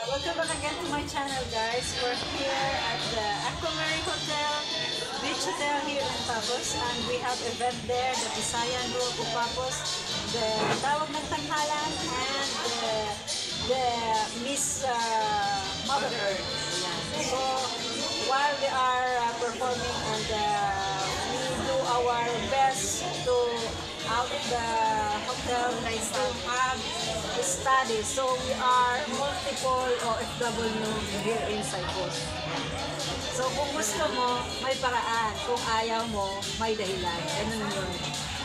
Welcome back again to my channel, guys. We're here at the Aquamarine Hotel, Beach Hotel here in Papos, and we have event there, the Visayan Group of Papos, the Tawag ng Tanghalan, and the Miss Mother Earth. Yeah. So while they are performing, and we do our best to out of the hotel to have study. So we are multiple OFW here in Cyprus. So kung gusto mo, may paraan. Kung ayaw mo, may dahilan. Ganun yun.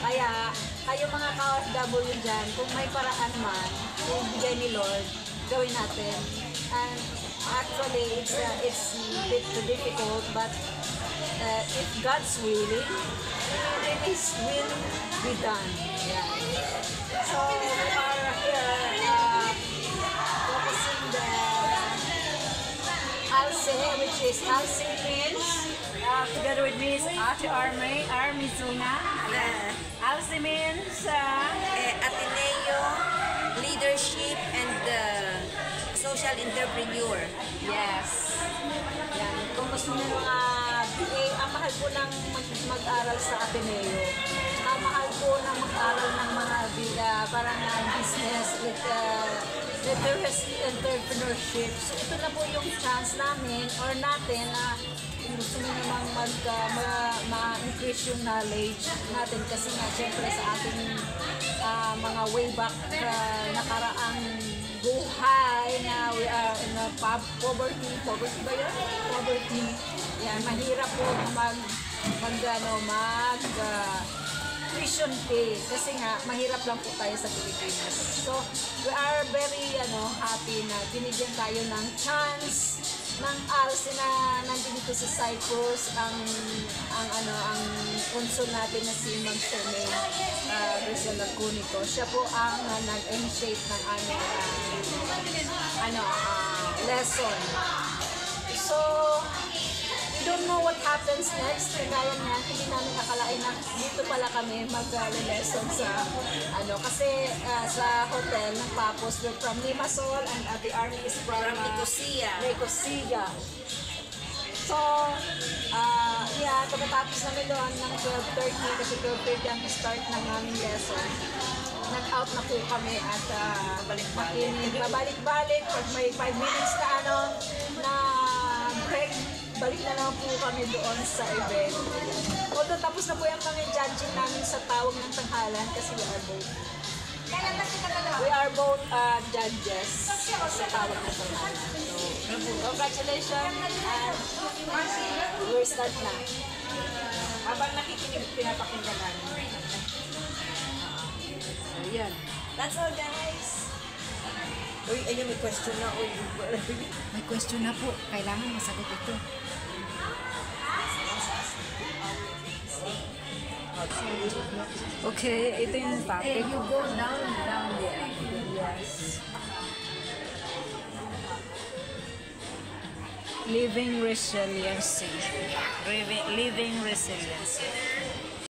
Kaya kayo mga ka-OFW dyan, kung may paraan man, kung bigay ni Lord, gawin natin. And actually, it's a bit difficult, but if God's willing, it is will be done. Yeah. So we are here focusing the Alce, which is Alce means together with me is Ate Army Zuna. Alce means Ateneo, leadership, and social entrepreneur. yes. Yan. Kung gusto nyo mga ang mahal po ng mag-aral sa Ateneo. Ang mahal po ng mag-aral ng mga parang business, literacy, entrepreneurship. So ito na po yung chance namin or natin na kung gusto nyo namang ma-increase yung knowledge natin kasi nga syempre sa ating mga way back nakaraang buhay na we are in a poverty ba yun? Poverty. Yan, mahirap po tuition pay kasi nga mahirap lang po tayo sa Pilipinas. So, we are very happy na binigyan tayo ng chance ng ALSE na nandito sa Cyprus ang consul natin na si Ma'am Charmaine Rizal Cunico. Siya po ang nag-initiate ng lesson. So, we don't know what happens next. Kagaya nga, hindi namin akalain na dito pala kami mag-lesson sa kasi sa hotel ng Papos, we're from Limassol and the army is from Nicosia. So, pagkatapos namin doon ng 12:30 kasi 12:30 ang start ng aming lesson. Nag-out na po kami at babalik-balik pag may 5 minutes na break, balik na lang po kami doon sa event. Although tapos na po yung mga judging namin sa Tawag ng Tanghalan kasi we are both judges sa Tawag ng Tanghalan. So, congratulations and we'll start na. Habang nakikinig, pinapakinggan namin. Ayan. That's all, guys. Uy, ayun, may question na. Uy, may question na po. Kailangan masagot ito. Okay, ito yung topic. you go down there. Yes. Living resiliency. Living resiliency.